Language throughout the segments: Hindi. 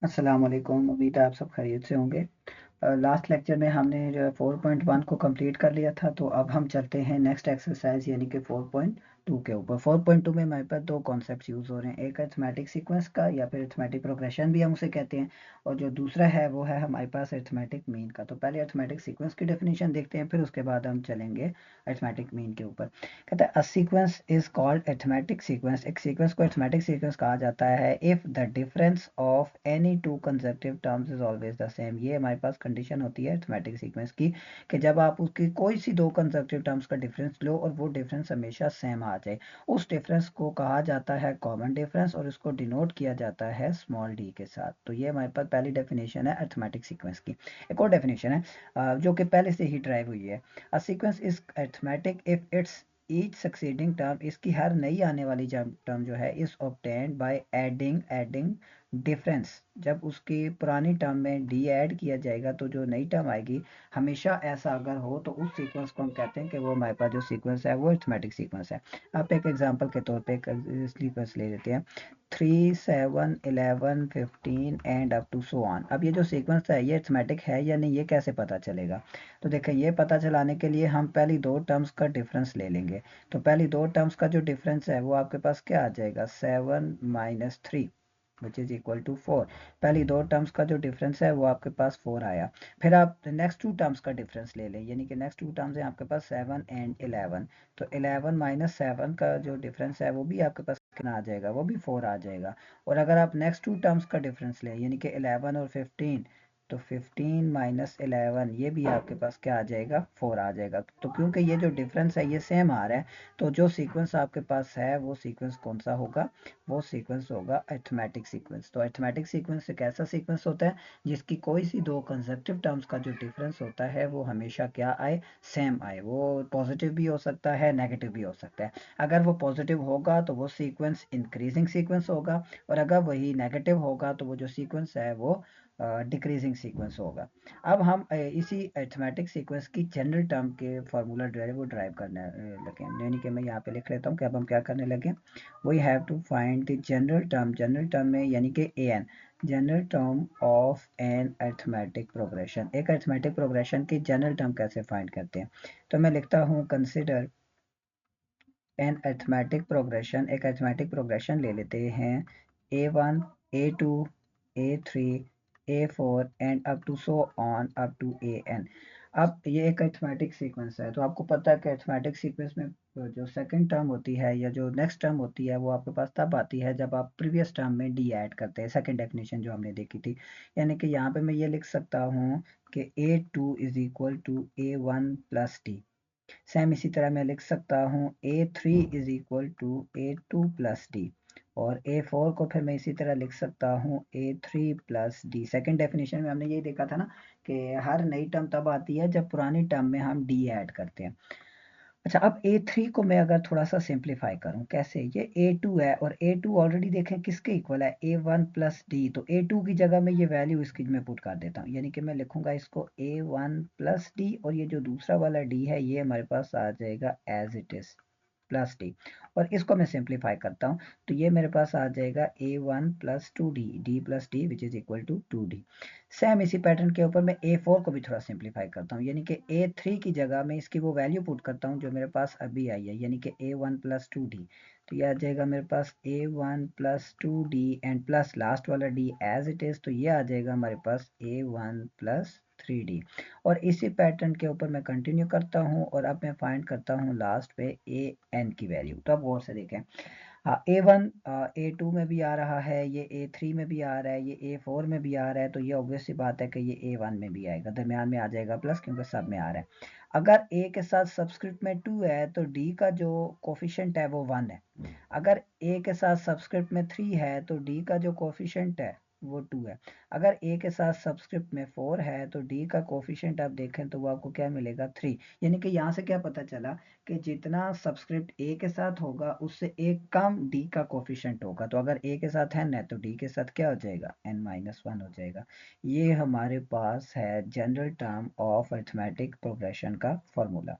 अस्सलाम वालेकुम। उम्मीद है आप सब खैरियत से होंगे। लास्ट लेक्चर में हमने जो है 4.1 को कंप्लीट कर लिया था, तो अब हम चलते हैं नेक्स्ट एक्सरसाइज यानी कि 4.2 के ऊपर। 4.2 में हमारे पास दो कॉन्सेप्ट यूज़ हो रहे हैं, एक अरिथमेटिक सीक्वेंस का या फिर अरिथमेटिक प्रोग्रेशन भी हम उसे कहते हैं, और जो दूसरा है वो है हमारे पास अरिथमेटिक मीन का। तो पहले अरिथमेटिक सीक्वेंस की डेफिनेशन देखते हैं, फिर उसके बाद हम चलेंगे अरिथमेटिक मीन के ऊपर। कहता है a sequence is called arithmetic sequence. एक सीक्वेंस को अरिथमेटिक सीक्वेंस कहा जाता है if the difference of any two consecutive terms is always the same. ये हमारे पास कंडीशन होती है अरिथमेटिक सीक्वेंस की, कि जब आप उसकी कोई सी दो कंसेक्यूटिव टर्म्स का डिफरेंस लो और वो डिफरेंस हमेशा सेम आ जाए, उस डिफरेंस को कहा जाता है कॉमन डिफरेंस, और इसको डिनोट किया जाता है स्मॉल डी के साथ। तो ये हमारे पास पहली डेफिनेशन है अरिथमेटिक सीक्वेंस की। एक और डेफिनेशन है जो कि पहले से ही ड्राइव हुई है। A sequence is arithmetic if it's each succeeding term, इसकी हर नई आने वाली टर्म जो है is obtained by adding difference. जब उसकी पुरानी टर्म में डी ऐड किया जाएगा तो जो नई टर्म आएगी, हमेशा ऐसा अगर हो तो उस सीक्वेंस को हम कहते हैं कि वो हमारे पास जो सीक्वेंस है वो अरिथमेटिक सीक्वेंस है। आप एक एग्जांपल के तौर पे एक सीक्वेंस ले लेते हैं, 3 7 11 15 and up to so on. अब ये जो सीक्वेंस है ये अरिथमेटिक है या नहीं, ये कैसे पता चलेगा? तो देखें, ये पता चलाने के लिए हम पहली दो टर्म्स का डिफरेंस ले लेंगे। तो पहली दो टर्म्स का जो डिफरेंस है वो आपके पास क्या आ जाएगा, 7 - 3 विच इज इक्वल टू 4। पहली दो टर्म्स का जो डिफरेंस है वो आपके पास 4 आया। फिर आप नेक्स्ट टू टर्म्स का डिफरेंस ले लें, यानी कि नेक्स्ट टू टर्म्स है आपके पास 7 और 11। तो 11 - 7 का जो डिफरेंस है वो भी आपके पास कितना आ जाएगा, वो भी 4 आ जाएगा। और अगर आप नेक्स्ट टू टर्म्स का डिफरेंस लें, यानी कि 11 और 15, तो 15 - 11 ये भी आपके पास क्या आ जाएगा, 4 आ जाएगा। तो क्योंकि ये जो डिफरेंस है ये सेम आ रहा है, तो जो सीक्वेंस आपके पास है वो सीक्वेंस कौन सा होगा, वो सीक्वेंस होगा अरिथमेटिक सीक्वेंस। तो अरिथमेटिक सीक्वेंस एक ऐसा सीक्वेंस होता है जिसकी कोई सी दो कंसेप्टिव टर्म्स का जो डिफरेंस होता है वो हमेशा क्या आए, सेम आए। वो पॉजिटिव भी हो सकता है, नेगेटिव भी हो सकता है। अगर वो पॉजिटिव होगा तो वो सीक्वेंस इंक्रीजिंग सीक्वेंस होगा, और अगर वही नेगेटिव होगा तो वो जो सीक्वेंस है वो डिक्रीजिंग सीक्वेंस होगा। अब हम इसी अरिथमेटिक सीक्वेंस की जनरल टर्म के फार्मूला ड्राइव वो ड्राइव करने लगे, यानी कि मैं यहाँ पे लिख लेता हूँ कि अब हम क्या करने लगे, we have to find the general term में, यानी कि A N, general term of an arithmetic progression. एक अरिथमेटिक प्रोग्रेशन की जनरल टर्म कैसे फाइंड करते हैं? तो मैं लिखता हूँ कंसिडर एन अरिथमेटिक प्रोग्रेशन। एक अरिथमेटिक प्रोग्रेशन ले लेते हैं, A1 A2 A3 A4 and up to so on up to AN। अब ये एक अरिथमेटिक सीक्वेंस है, तो आपको पता है कि अरिथमेटिक सीक्वेंस में जो सेकंड टर्म होती है या जो नेक्स्ट टर्म होती है वो आपके पास तब आती है जब आप प्रीवियस टर्म में डी ऐड करते हैं। सेकंड डेफिनेशन जो हमने देखी थी, यानी कि यहाँ पे मैं ये लिख सकता हूँ कि A2 is equal to A1 plus D. Same इसी तरह मैं लिख सकता हूँ A3 is equal to A2 plus D, और A4 को फिर मैं इसी तरह लिख सकता हूँ A3 plus D. Second definition में हमने यही देखा था ना कि हर नई टर्म तब आती है जब पुरानी टर्म में हम डी ऐड करते हैं। अच्छा, अब A3 को मैं अगर थोड़ा सा सिंप्लीफाई करूं, कैसे, ये A2 है और A2 ऑलरेडी देखें किसके इक्वल है, A1 प्लस डी। तो A2 की जगह में ये वैल्यू इसकी मैं पुट कर देता हूँ, यानी कि मैं लिखूंगा इसको A1 प्लस डी, और ये जो दूसरा वाला डी है ये हमारे पास आ जाएगा as it is plus D. और इसको मैं सिंप्लीफाई करता हूँ तो ये मेरे पास आ जाएगा A1 plus two D, D plus D which is equal to 2D। Same इसी पैटर्न के ऊपर मैं A4 को भी थोड़ा सिंप्लीफाई करता हूँ, यानी कि A3 की जगह में इसकी वो वैल्यू पुट करता हूँ जो मेरे पास अभी आई है, यानी कि A1 प्लस 2D। तो ये आ जाएगा मेरे पास A1 plus 2D and plus last वाला D एज इट इज, तो ये आ जाएगा हमारे पास A1 प्लस 3D। और इसी पैटर्न के ऊपर मैं कंटिन्यू करता हूँ और अब मैं फाइंड करता हूँ लास्ट पे AN की वैल्यू। तो अब गौर से देखें, हाँ, A1 A2 में भी आ रहा है, ये A3 में भी आ रहा है, ये A4 में भी आ रहा है, तो ये ऑब्वियस सी बात है कि ये A1 में भी आएगा, दरमियान में आ जाएगा प्लस, क्योंकि सब में आ रहा है। अगर A के साथ सबस्क्रिप्ट में 2 है तो D का जो कोफिशिएंट है वो 1 है। अगर A के साथ सबस्क्रिप्ट में 3 है तो D का जो कोफिशिएंट है वो 2 है। अगर A के साथ सबस्क्रिप्ट में 4 है तो D का कोफिशिएंट आप देखें तो वो आपको क्या मिलेगा, 3। यानी कि यहाँ से क्या पता चला कि जितना सबस्क्रिप्ट ए के साथ होगा उससे एक कम डी का कोफिशिएंट होगा। तो अगर ए के साथ n है तो डी के साथ क्या हो जाएगा, n-1 हो जाएगा। ये हमारे पास है general term of arithmetic progression का फॉर्मूला।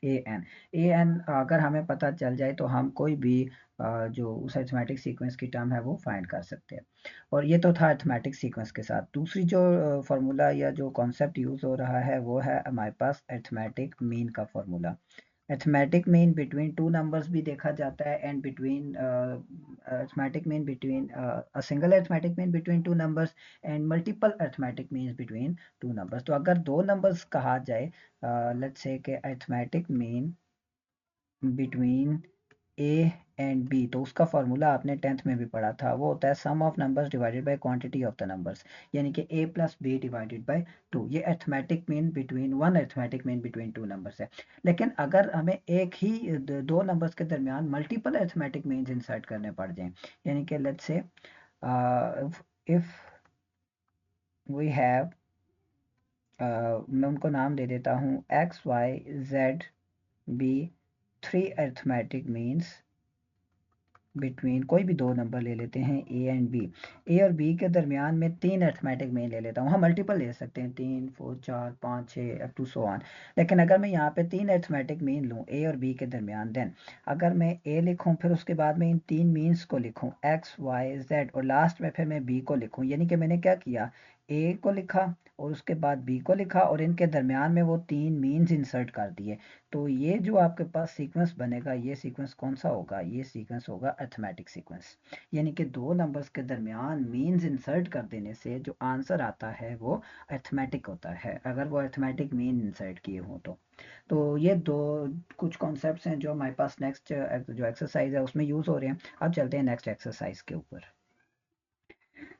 ए एन अगर हमें पता चल जाए तो हम कोई भी जो उस अरिथमेटिक सीक्वेंस की टर्म है वो फाइंड कर सकते हैं। और ये तो था अरिथमेटिक सीक्वेंस के साथ। दूसरी जो फार्मूला या जो कॉन्सेप्ट यूज हो रहा है वो है हमारे पास अरिथमेटिक मीन का formula. Arithmetic mean between two numbers भी देखा जाता है, and between arithmetic mean between a single arithmetic mean between two numbers and multiple arithmetic means between two numbers. तो अगर दो नंबर्स कहा जाए, लेट्स से कि arithmetic mean between A and B, तो उसका फॉर्मूला आपने 10th में भी पढ़ा था, वो होता है sum of numbers divided by quantity of the numbers, यानी कि a plus B divided by 2। ये arithmetic mean between one arithmetic mean between two numbers है। लेकिन अगर हमें एक ही दो नंबर्स के दरमियान मल्टीपल अरिथमेटिक मीन्स इंसर्ट करने पड़ जाएं, यानी कि let's say if we have, मैं उनको नाम दे देता हूँ X Y Z B, three arithmetic means between, कोई भी दो नंबर ले लेते हैं ए एंड बी, ए और बी के दरमियान में तीन अरिथमेटिक मीन ले लेता हूँ। हम मल्टीपल ले सकते हैं, 3 4 4 5 6 अप टू सो ऑन। लेकिन अगर मैं यहाँ पे तीन अरिथमेटिक मीन लूँ ए और बी के दरमियान, देन अगर मैं ए लिखूँ फिर उसके बाद में इन तीन मीन्स को लिखूँ एक्स वाई जेड, और लास्ट में फिर मैं बी को लिखूँ, यानी कि मैंने क्या किया, ए को लिखा और उसके बाद बी को लिखा और इनके दरमियान में वो तीन मीन्स इंसर्ट कर दिए, तो ये जो आपके पास सीक्वेंस बनेगा, ये सीक्वेंस कौन सा होगा, ये सीक्वेंस होगा अरिथमेटिक सीक्वेंस। यानी कि दो नंबर्स के दरमियान मीन्स इंसर्ट कर देने से जो आंसर आता है वो अरिथमेटिक होता है, अगर वो अरिथमेटिक मीन इंसर्ट किए हों तो ये दो कुछ कॉन्सेप्ट्स हैं जो हमारे पास नेक्स्ट जो एक्सरसाइज है उसमें यूज हो रहे हैं। अब चलते हैं नेक्स्ट एक्सरसाइज के ऊपर।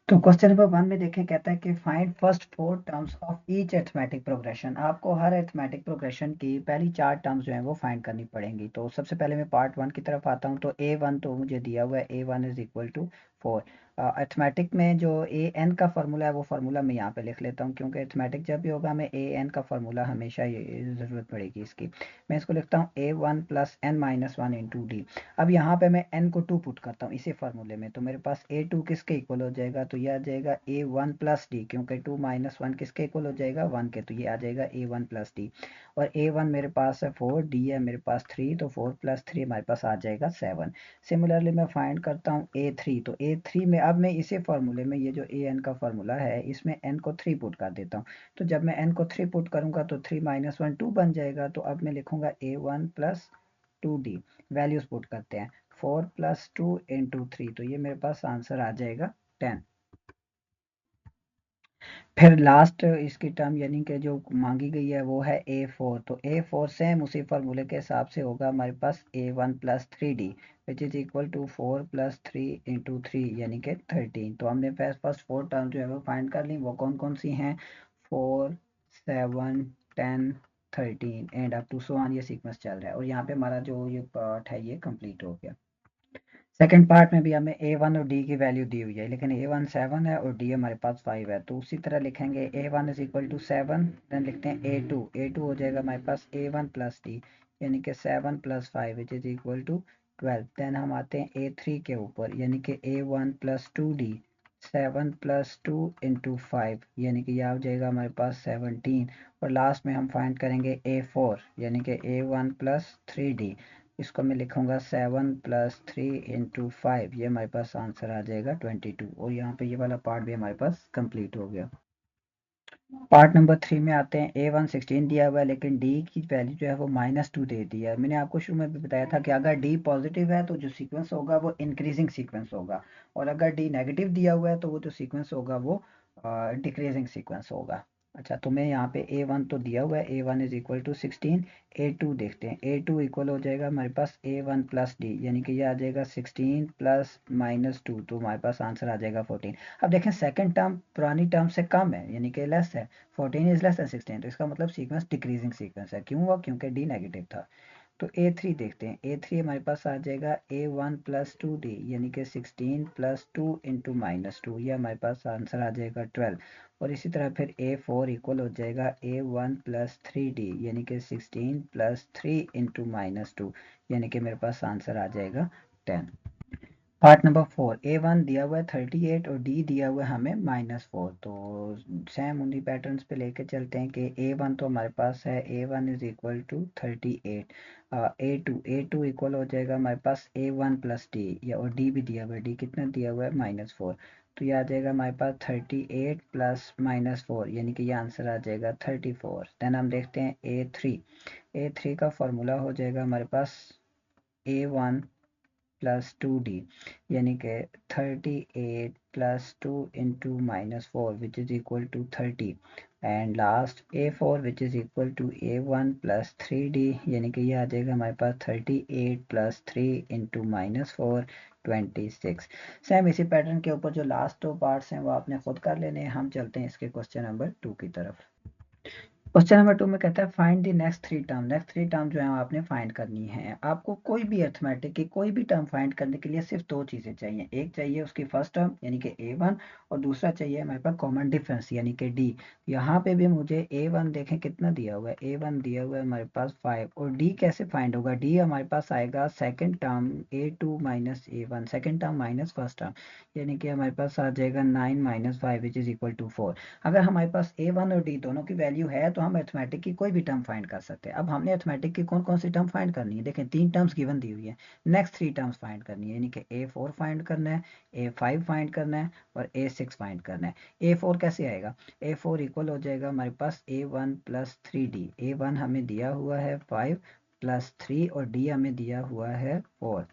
तो क्वेश्चन नंबर 1 में देखें, कहता है कि find first four terms of each arithmetic progression. आपको हर अरिथमेटिक प्रोग्रेशन की पहली चार टर्म्स जो है वो फाइंड करनी पड़ेंगी। तो सबसे पहले मैं पार्ट 1 की तरफ आता हूँ। तो A1 तो मुझे दिया हुआ है, A1 is equal to 4। Arithmetic में जो ए एन का फार्मूला है वो फार्मूला मैं यहाँ पे लिख लेता हूँ, क्योंकि अरिथमेटिक जब भी होगा हमें ए एन का फार्मूला हमेशा ये ज़रूरत पड़ेगी इसकी। मैं इसको लिखता हूँ A1 plus N minus one into D. अब यहाँ पे मैं n को 2 पुट करता हूँ इसी फार्मूले में, तो मेरे पास A2 किसके इक्वल हो जाएगा, तो ये आ जाएगा A1 प्लस डी, क्योंकि 2 माइनस वन किसके इक्वल हो जाएगा, 1 के, तो ये आ जाएगा A1 प्लस डी। और A1 मेरे पास है 4, डी है मेरे पास 3, तो 4 प्लस 3 हमारे पास आ जाएगा 7। सिमिलरली मैं फाइंड करता हूँ A3। तो A3 में अब मैं इसी फार्मूले में ये जो an का फार्मूला है इसमें n को 3 पुट कर देता हूँ। तो जब मैं n को 3 पुट करूंगा तो 3 माइनस वन 2 बन जाएगा। तो अब मैं लिखूंगा A1 plus 2d, values put करते हैं, 4 प्लस 2 इंटू 3, तो ये मेरे पास आंसर आ जाएगा 10। फिर लास्ट इसकी टर्म यानी कि जो मांगी गई है वो है A4। तो A4 सेम उसी फार्मूले के हिसाब से होगा हमारे पास A1 plus 3d which is equal to 4 plus 3 into 3 यानी कि 13। तो हमने फर्स्ट फोर टर्म जो है वो फाइंड कर ली। वो कौन कौन सी हैं, 4 7 10 13 and up to so on, ये सीक्वेंस चल रहा है। और यहाँ पे हमारा जो ये पार्ट है ये कंप्लीट हो गया। सेकंड पार्ट में भी हमें A1 और D की वैल्यू दी हुई है, लेकिन A1 7 है और D हमारे पास 5 है। तो उसी तरह लिखेंगे A1 is equal to 7, then लिखते हैं A2 हो जाएगा हमारे पास A1 प्लस डी, यानी कि 7 plus 5 which is equal to 12। Then हम आते हैं A3 के ऊपर, यानी कि A1 plus 2D, 7 plus 2 into 5, यानी कि यह हो जाएगा हमारे पास 17। और लास्ट में हम फाइंड करेंगे A4, यानी कि A1 प्लस 3D, इसको मैं लिखूंगा 7 प्लस 3 इंटू 5, ये हमारे पास आंसर आ जाएगा 22। और यहाँ पे ये वाला पार्ट भी हमारे पास कंप्लीट हो गया। पार्ट नंबर 3 में आते हैं। A1 16 दिया हुआ है, लेकिन D की वैल्यू जो है वो -2 दे दी है। मैंने आपको शुरू में भी बताया था कि अगर D पॉजिटिव है तो जो सीक्वेंस होगा वो इंक्रीजिंग सीक्वेंस होगा, और अगर D नेगेटिव दिया हुआ है तो वो जो सीक्वेंस होगा वो डिक्रीजिंग सीक्वेंस होगा। अच्छा, तो मैं यहाँ पे A1 तो दिया हुआ है, A1 is equal to 16। A2 देखते हैं, A2 इक्वल हो जाएगा हमारे पास A1 प्लस डी, यानी कि ये आ जाएगा 16 प्लस -2, तो हमारे पास आंसर आ जाएगा 14। अब देखें सेकंड टर्म पुरानी टर्म से कम है, यानी कि लेस है, 14 इज लेस देन 16, तो इसका मतलब सीक्वेंस डिक्रीजिंग सीक्वेंस है। क्यों हुआ, क्योंकि डी नेगेटिव था। तो A3 देखते हैं, A3 हमारे पास आ जाएगा A1 प्लस 2D, यानी कि 16 प्लस 2 इंटू -2, ये हमारे पास आंसर आ जाएगा 12। और इसी तरह फिर A4 इक्वल हो जाएगा A1 प्लस 3D, यानी कि 16 प्लस 3 इंटू -2, यानी कि मेरे पास आंसर आ जाएगा 10। पार्ट नंबर 4, A1 दिया हुआ है 38 और D दिया हुआ है हमें -4। तो सेम उन्हीं पैटर्न्स पे लेके चलते हैं कि A1 तो हमारे पास है, A1 is equal to 38, A2 equal हो जाएगा हमारे पास A1 प्लस D, या और D भी दिया हुआ है, D कितना दिया हुआ है -4। तो ये आ जाएगा हमारे पास 38 प्लस -4, यानी कि ये आंसर आ जाएगा 34। देन हम देखते हैं A3 का फॉर्मूला हो जाएगा हमारे पास A1 प्लस 2D, यानी कि 38 plus 2 into -4 which is equal to 30, and last A4 which is equal to A1 plus 3D, यानी कि ये आ जाएगा हमारे पास 38 प्लस 3 इंटू -4 26। सेम इसी पैटर्न के ऊपर जो लास्ट 2 पार्ट्स हैं वो आपने खुद कर लेने हैं। हम चलते हैं इसके क्वेश्चन नंबर 2 की तरफ। क्वेश्चन नंबर 2 में कहता है find the next three term जो है आपने फाइंड करनी है। आपको कोई भी अर्थमेटिक की कोई भी टर्म फाइंड करने के लिए सिर्फ दो चीजें चाहिए, एक चाहिए उसकी फर्स्ट टर्म यानी कि A1, और दूसरा चाहिए हमारे पास कॉमन डिफरेंस यानी कि D। यहाँ पे भी मुझे A1 देखें कितना दिया हुआ है, A1 दिया हुआ है हमारे पास 5, और D कैसे फाइंड होगा, D हमारे पास आएगा second term A2 minus A1, second term minus first term, यानी कि हमारे पास आ जाएगा 9 minus 5 which is equal to 4। अगर हमारे पास A1 और D दोनों की वैल्यू है तो हम अर्थमेटिक की कोई भी टर्म फाइंड कर सकते हैं। अब हमने अर्थमेटिक की कौन कौन सी टर्म फाइंड करनी है, देखें 3 टर्म्स गिवन दी हुई है, नेक्स्ट 3 टर्म्स फाइंड करनी है, यानी कि A4 फाइंड करना है, A5 फाइंड करना है और A6 फाइंड करना है। A4 कैसे आएगा, A4 इक्वल हो जाएगा हमारे पास A1 प्लस 3D। A1 हमें दिया हुआ है 5 प्लस 3 और D हमें दिया हुआ है 4,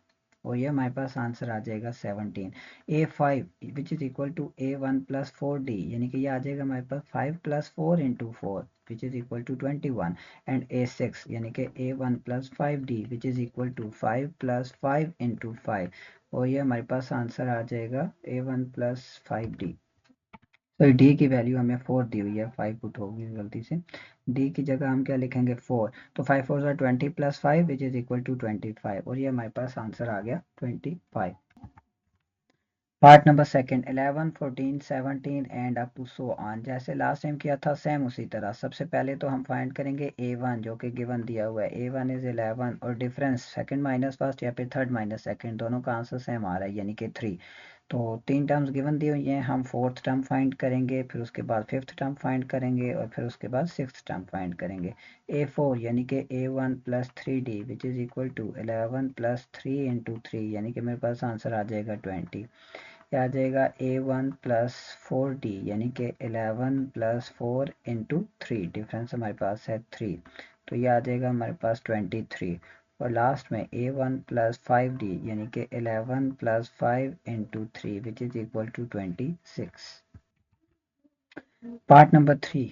और ये हमारे पास आंसर आ जाएगा 17। A5 which is equal to A1 plus 4D, यानी कि ये आ जाएगा हमारे पास 5 plus 4 into 4 which is equal to 21, and A6 यानी कि A1 plus 5D which is equal to 5 plus 5 into 5, और ये हमारे पास आंसर आ जाएगा A1 प्लस 5D। तो डी की वैल्यू हमें 4 दी हुई है, 5 पुट होगी गलती से, डी की जगह हम क्या लिखेंगे 4, तो 5 4 20 plus 5 which is equal to 25, और ये हमारे पास आंसर आ गया 25। Part number second 11 14 17 and up to so on, जैसे लास्ट टाइम किया था सेम उसी तरह। सबसे पहले तो हम फाइंड करेंगे A1 जो कि गिवन दिया हुआ है, A1 इज 11, और डिफरेंस सेकंड माइनस फर्स्ट या फिर थर्ड माइनस सेकंड दोनों का आंसर सेम आ रहा है यानी कि 3। तो 3 टर्म्स गिवन दी हुई हैं, हम फोर्थ टर्म फाइंड करेंगे, फिर उसके बाद फिफ्थ टर्म फाइंड करेंगे, और फिर उसके बाद सिक्स्थ टर्म फाइंड करेंगे। A4 यानी कि A1 plus 3D which is equal to 11 plus 3 into 3, यानी कि मेरे पास आंसर आ जाएगा 20। ये आ जाएगा A1 प्लस 4D यानी कि 11 प्लस 4 इंटू 3, डिफरेंस हमारे पास है 3, तो ये आ जाएगा हमारे पास 23। और लास्ट में A1 प्लस 5D यानी कि 11 plus 5 into 3 which is equal to 26। Part number 3,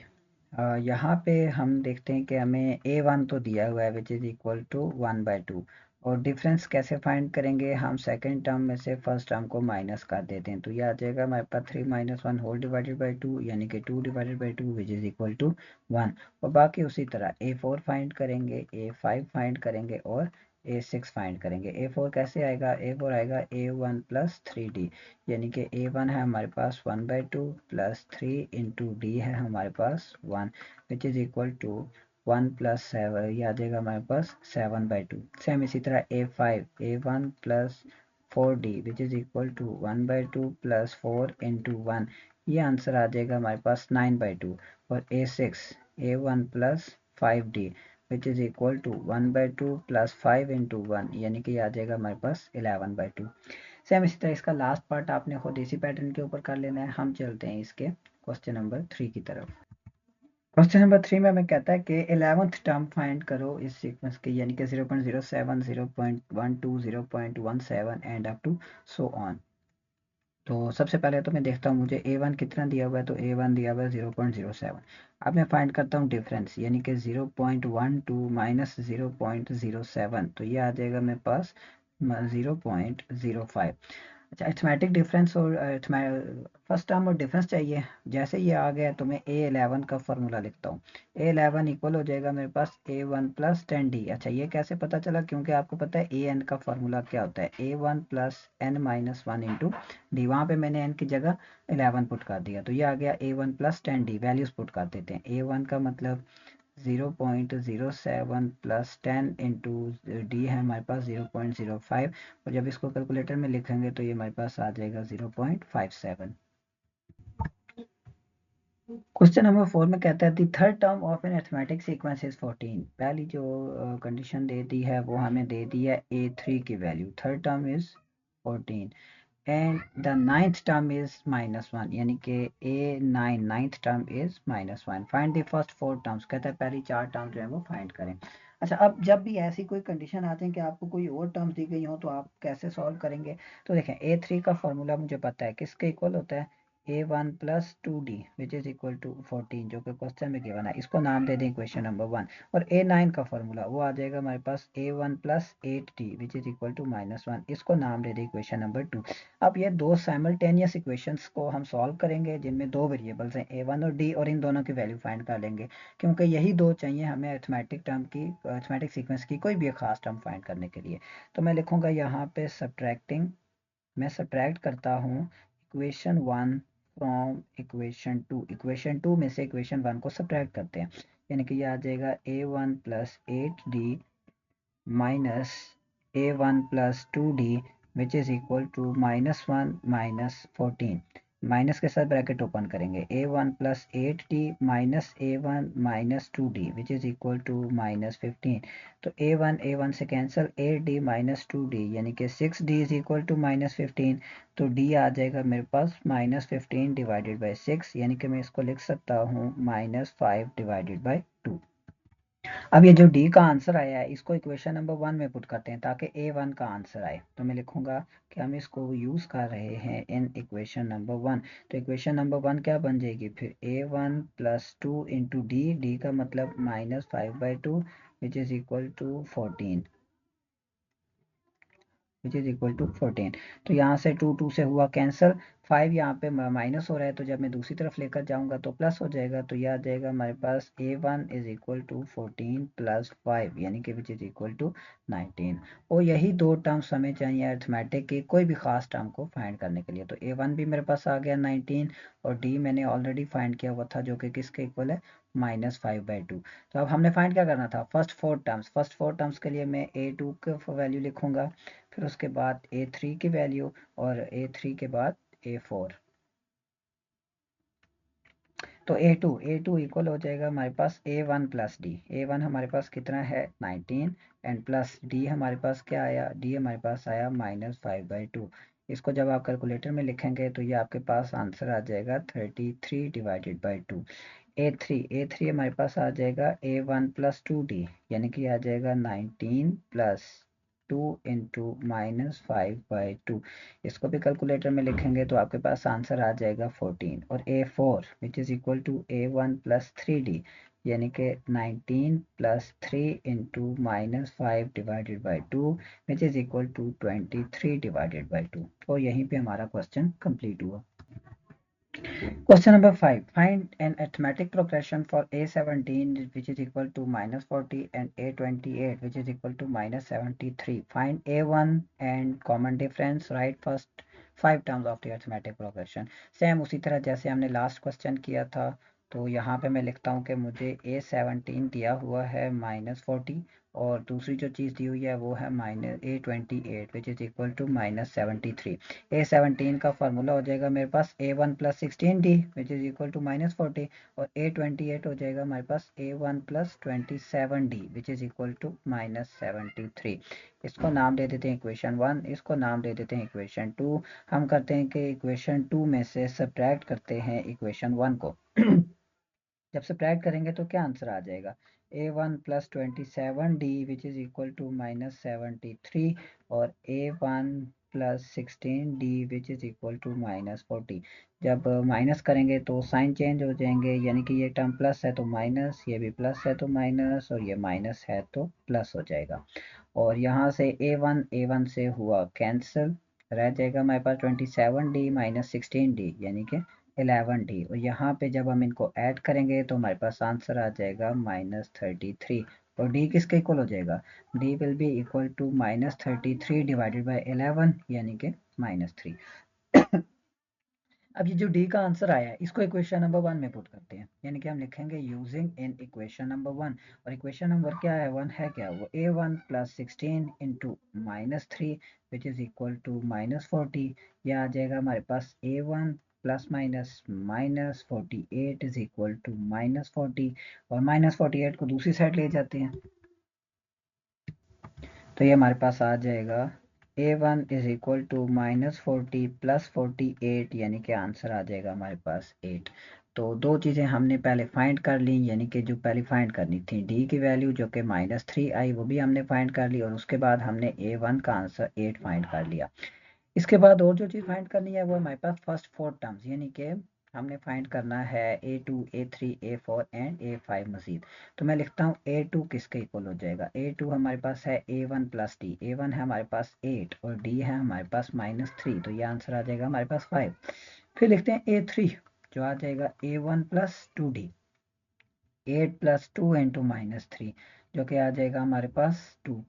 यहाँ पे हम देखते हैं कि हमें A1 तो दिया हुआ है विच इज इक्वल टू 1/2, और डिफरेंस कैसे फाइंड करेंगे, हम सेकंड टर्म में से फर्स्ट टर्म को माइनस कर देते हैं, तो ये आ जाएगा हमारे पास 3 - 1 होल डिवाइडेड बाई 2 यानी कि 2 divided by 2 which is equal to 1। और बाकी उसी तरह A4 फाइंड करेंगे, A5 फाइंड करेंगे और A6 फाइंड करेंगे। A4 कैसे आएगा, A4 आएगा A1 प्लस 3D, यानी कि A1 है हमारे पास 1/2 प्लस 3 इंटू D है हमारे पास 1 which is equal to 1 plus 7, ये आ जाएगा हमारे पास 7/2। सेम इसी तरह A5 A1 plus 4D which is equal to 1/2 plus 4 into 1, ये आंसर आ जाएगा हमारे पास 9/2। और A6 A1 plus 5D which is equal to 1/2 plus 5 into 1, यानी कि आ जाएगा हमारे पास 11/2। सेम इसी तरह इसका लास्ट पार्ट आपने खुद इसी पैटर्न के ऊपर कर लेना है। हम चलते हैं इसके क्वेश्चन नंबर 3 की तरफ। क्वेश्चन नंबर 3 में हमें कहता है कि 11th टर्म फाइंड करो इस सीक्वेंस के, यानी कि 0.07 0.12 0.17 and up to so on. तो सबसे पहले तो मैं देखता हूँ मुझे A1 कितना दिया हुआ है, तो A1 दिया हुआ है 0.07। अब मैं फाइंड करता हूँ डिफरेंस, यानी कि 0.12 माइनस 0.07, तो ये आ जाएगा मेरे पास 0.05। अच्छा, अरिथमेटिक डिफरेंस और फर्स्ट टर्म और डिफरेंस चाहिए। जैसे ये आ गया तो मैं A11 का फॉर्मूला लिखता हूँ। A11 इक्वल हो जाएगा मेरे पास A1 प्लस 10D। अच्छा, ये कैसे पता चला, क्योंकि आपको पता है AN का फॉर्मूला क्या होता है, A1 plus N minus 1 into D। वहाँ पे मैंने N की जगह 11 पुट कर दिया, तो ये आ गया A1 plus 10D। Values put कर देते हैं, A1 का मतलब 0.07 प्लस 10 इंटू डी है हमारे पास 0.05, और जब इसको कैलकुलेटर में लिखेंगे तो ये हमारे पास आ जाएगा 0.57। क्वेश्चन नंबर 4 में कहता है the third term of an arithmetic sequence is 14। पहली जो कंडीशन दे दी है वो हमें दे दी है a3 की value, third term is 14 and the ninth term is -1, यानी कि a9 ninth term is -1। Find the first four terms, कहता है पहली चार टर्म जो है वो फाइंड करें। अच्छा, अब जब भी ऐसी कोई कंडीशन आती है कि आपको कोई और टर्म्स दी गई हो तो आप कैसे सॉल्व करेंगे? तो देखें, a3 का फॉर्मूला मुझे पता है, किसके इक्वल होता है, a1 plus 2d which is equal to 14, जो कि क्वेश्चन में गिवन है, इसको नाम दे दें इक्वेशन नंबर 1। और a9 का फॉर्मूला वो आ जाएगा हमारे पास a1 plus 8d which is equal to -1, इसको नाम दे दें इक्वेशन नंबर 2। अब ये दो साइमल्टेनियस इक्वेशंस को हम सॉल्व करेंगे जिनमें दो वेरिएबल्स हैं a1 और d, और इन दोनों की वैल्यू फाइंड कर लेंगे, क्योंकि यही दो चाहिए हमें अरिथमेटिक टर्म की, अरिथमेटिक सीक्वेंस की कोई भी एक खास टर्म फाइंड करने के लिए। तो मैं लिखूंगा यहाँ पे सब्ट्रैक्टिंग, मैं सब्ट्रैक्ट करता हूँ इक्वेशन 1 फ्रॉम इक्वेशन 2 में से इक्वेशन 1 को सब्ट्रैक्ट करते हैं, यानी कि ये आ जाएगा a1 plus 8d minus a1 plus 2d which is equal to -1 minus 14, minus के साथ ब्रैकेट ओपन करेंगे, a1 plus 8d minus a1 minus 2d which is equal to -15। तो a1 से कैंसिल, 8d माइनस 2d यानी कि 6d इज इक्वल टू -15। तो d आ जाएगा मेरे पास -15 डिवाइडेड बाई 6, यानी कि मैं इसको लिख सकता हूँ -5 डिवाइडेड बाई 2। अब ये जो डी का आंसर आया है इसको इक्वेशन नंबर 1 में पुट करते हैं ताकि a1 का आंसर आए। तो मैं लिखूंगा कि हम इसको यूज कर रहे हैं इन इक्वेशन नंबर 1। तो इक्वेशन नंबर 1 क्या बन जाएगी फिर, a1 प्लस 2 इंटू डी का मतलब -5/2 which is equal to 14, which is equal to 14। तो यहाँ से 2 से हुआ कैंसिल, 5 यहाँ पे माइनस हो रहा है, तो जब मैं दूसरी तरफ लेकर जाऊंगा तो प्लस हो जाएगा। तो यह आ जाएगा हमारे पास a1 is equal to 14 plus 5, यानी कि विच इज इक्वल टू 19। और यही दो टर्म्स हमें चाहिए अरिथमेटिक के कोई भी खास टर्म को फाइंड करने के लिए। तो a1 भी मेरे पास आ गया 19, और d मैंने ऑलरेडी फाइंड किया हुआ था जो कि किसके इक्वल है, -5/2। तो अब हमने फाइंड क्या करना था, फर्स्ट फोर टर्म्स के लिए मैं a2 का वैल्यू लिखूंगा, फिर उसके बाद a3 की वैल्यू, और a3 के बाद a4। तो a2 इक्वल हो जाएगा हमारे पास a1 प्लस डी, a1 हमारे पास कितना है 19, एंड प्लस d हमारे पास क्या आया, d हमारे पास आया -5/2। इसको जब आप कैलकुलेटर में लिखेंगे तो ये आपके पास आंसर आ जाएगा 33 डिवाइडेड बाई 2। a3 हमारे पास आ जाएगा a1 प्लस 2d, यानी कि आ जाएगा 19 प्लस 2 इंटू -5/2। इसको भी कैलकुलेटर में लिखेंगे तो आपके पास आंसर आ जाएगा 14। और a4 which is equal to a1 plus 3d, यानी कि 19 plus 3 into -5 divided by 2 which is equal to 23 divided by 2। और यहीं पे हमारा क्वेश्चन कंप्लीट हुआ। Question number 5. Find an arithmetic progression for A17 which is equal to -40 and A28 which is equal to -73. Find A1 and common difference. Write first 5 terms of the arithmetic progression. Same उसी तरह जैसे हमने लास्ट क्वेश्चन किया था, तो यहाँ पे मैं लिखता हूँ कि मुझे A17 दिया हुआ है -40, और दूसरी जो चीज़ दी हुई है वो है A28 which is equal to -73। A17 का फार्मूला हो जाएगा मेरे पास a1 plus 16d which is equal to -40, और A28 हो जाएगा हमारे पास a1 plus 27d which is equal to -73। इसको नाम दे देते हैं इक्वेशन 1, इसको नाम दे देते हैं इक्वेशन 2। हम करते हैं कि इक्वेशन 2 में से सब्ट्रैक्ट करते हैं इक्वेशन 1 को। जब सब्ट्रैक्ट करेंगे तो क्या आंसर आ जाएगा, a1 plus 27d which is equal to -73, और a1 plus 16d which is equal to -40। जब माइनस करेंगे तो साइन चेंज हो जाएंगे, यानी कि ये टर्म प्लस है तो माइनस, ये भी प्लस है तो माइनस, और ये माइनस है तो प्लस हो जाएगा। और यहाँ से a1 से हुआ कैंसिल, रह जाएगा हमारे पास 27d माइनस 16d यानी कि 11d, और यहाँ पे जब हम इनको ऐड करेंगे तो हमारे पास आंसर आ जाएगा -33। और d किसके इक्वल हो जाएगा, d will be equal to -33 divided by 11 यानी कि -3। अब ये जो डी का आंसर आया है इसको इक्वेशन नंबर 1 में पुट करते हैं, यानी कि हम लिखेंगे यूजिंग इन इक्वेशन नंबर 1, और इक्वेशन नंबर क्या है, 1 है क्या, वो a1 plus 16 into -3 which is equal to -40। यह आ जाएगा हमारे पास a1 plus minus -48 is equal to -40, और -48 को दूसरी साइड ले जाते हैं तो ये हमारे पास आ जाएगा a1 is equal to -40 plus 48, यानी कि आंसर आ जाएगा हमारे पास 8। तो दो चीज़ें हमने पहले फाइंड कर ली, यानी कि जो पहले फाइंड करनी थी d की वैल्यू जो कि -3 आई वो भी हमने फाइंड कर ली, और उसके बाद हमने a1 का आंसर 8 फाइंड कर लिया। इसके बाद और जो चीज़ फाइंड करनी है वो हमारे पास फर्स्ट 4 टर्म्स, यानी कि हमने फाइंड करना है a2 a3 a4 and a5 मजीद। तो मैं लिखता हूँ a2 किसके इक्वल हो जाएगा, a2 हमारे पास है a1 प्लस डी, a1 है हमारे पास 8 और d है हमारे पास -3, तो ये आंसर आ जाएगा हमारे पास 5। फिर लिखते हैं a3 जो आ जाएगा a1 plus 2d, 8 plus 2 into -3 जो कि आ जाएगा हमारे पास 2,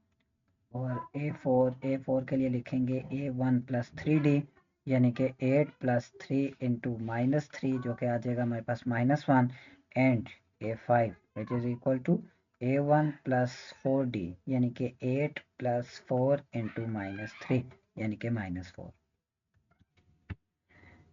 और ए फोर के लिए लिखेंगे a1 प्लस 3d, यानी कि 8 प्लस 3 इंटू -3 जो कि आ जाएगा हमारे पास -1, and a5 which is equal to a1 plus 4d, यानी कि 8 प्लस 4 इंटू -3 यानी कि -4।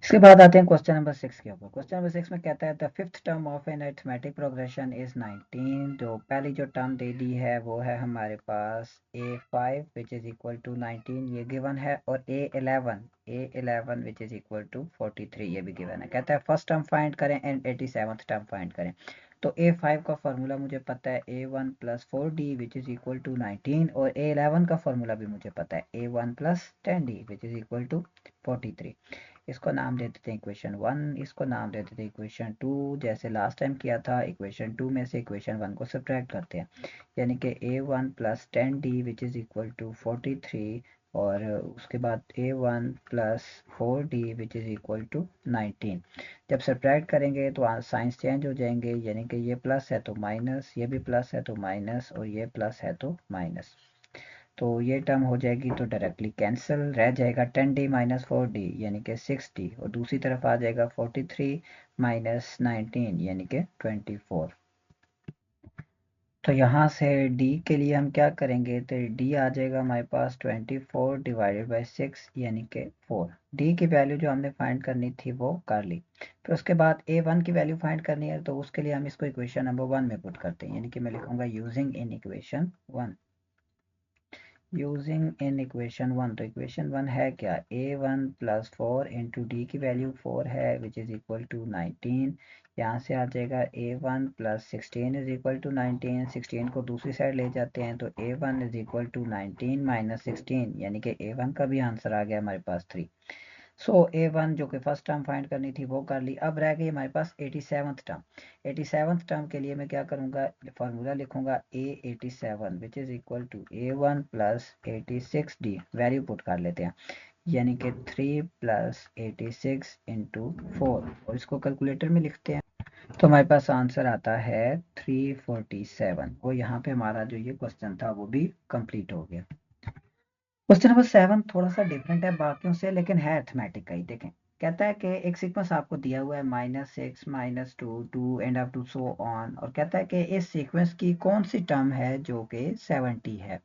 इसके बाद आते हैं क्वेश्चन नंबर 6 के ऊपर। क्वेश्चन नंबर 6 में कहता है the fifth term of an arithmetic progression is 19। जो पहली जो टर्म दे दी है वो है हमारे पास a5 which is equal to 19, ये गिवन है, और a11 which is equal to 43 ये भी गिवन है। कहता है फर्स्ट टर्म फाइंड करें एंड 87th टर्म फाइंड करें। तो a5 का फॉर्मूला मुझे पता है a1 plus 4d which is equal to 19, और a11 का फॉर्मूला भी मुझे पता है a1 plus 10d which is equal to 43। इसको नाम दे देते हैं इक्वेशन 1, इसको नाम दे देते हैं इक्वेशन 2। जैसे लास्ट टाइम किया था इक्वेशन 2 में से इक्वेशन 1 को सब्ट्रैक्ट करते हैं, यानी कि a1 plus 10d which is equal to 43, और उसके बाद a1 plus 4d which is equal to 19। जब सब्ट्रैक्ट करेंगे तो साइंस चेंज हो जाएंगे, यानी कि ये प्लस है तो माइनस, ये भी प्लस है तो माइनस, और ये प्लस है तो माइनस, तो ये टर्म हो जाएगी तो डायरेक्टली कैंसिल, रह जाएगा 10d माइनस 4d यानी कि 6d, और दूसरी तरफ आ जाएगा 43 माइनस 19 यानी कि 24। तो यहाँ से d के लिए हम क्या करेंगे, तो d आ जाएगा हमारे पास 24 डिवाइडेड बाई 6 यानी कि 4। d की वैल्यू जो हमने फाइंड करनी थी वो कर ली। फिर उसके बाद a1 की वैल्यू फाइंड करनी है, तो उसके लिए हम इसको इक्वेशन नंबर 1 में पुट करते हैं, यानी कि मैं लिखूंगा using in equation 1, using in equation 1। तो इक्वेशन 1 है क्या, a1 प्लस 4 इंटू डी की वैल्यू 4 है विच इज इक्वल टू 19। यहाँ से आ जाएगा a1 plus 16 is equal to 19, 16 को दूसरी साइड ले जाते हैं तो a1 is equal to 19 minus 16, यानी कि a1 का भी आंसर आ गया हमारे पास 3। सो a1 जो कि फर्स्ट टर्म फाइंड करनी थी वो कर ली। अब रह गई हमारे पास 87th टर्म। 87th टर्म के लिए मैं क्या करूंगा, फार्मूला लिखूंगा a87 which is equal to a1 plus 86d, value put कर लेते हैं, यानी कि 3 प्लस 86 इंटू 4, और इसको कैलकुलेटर में लिखते हैं तो हमारे पास आंसर आता है 347। और यहाँ पे हमारा जो ये क्वेश्चन था वो भी कंप्लीट हो गया। क्वेश्चन नंबर 7 थोड़ा सा डिफरेंट है बाकियों से, लेकिन है अर्थमेटिक का ही। देखें, कहता है कि एक सीक्वेंस आपको दिया हुआ है -6 -2 2 and up to so on, और कहता है कि इस सीक्वेंस की कौन सी टर्म है जो कि 70 है।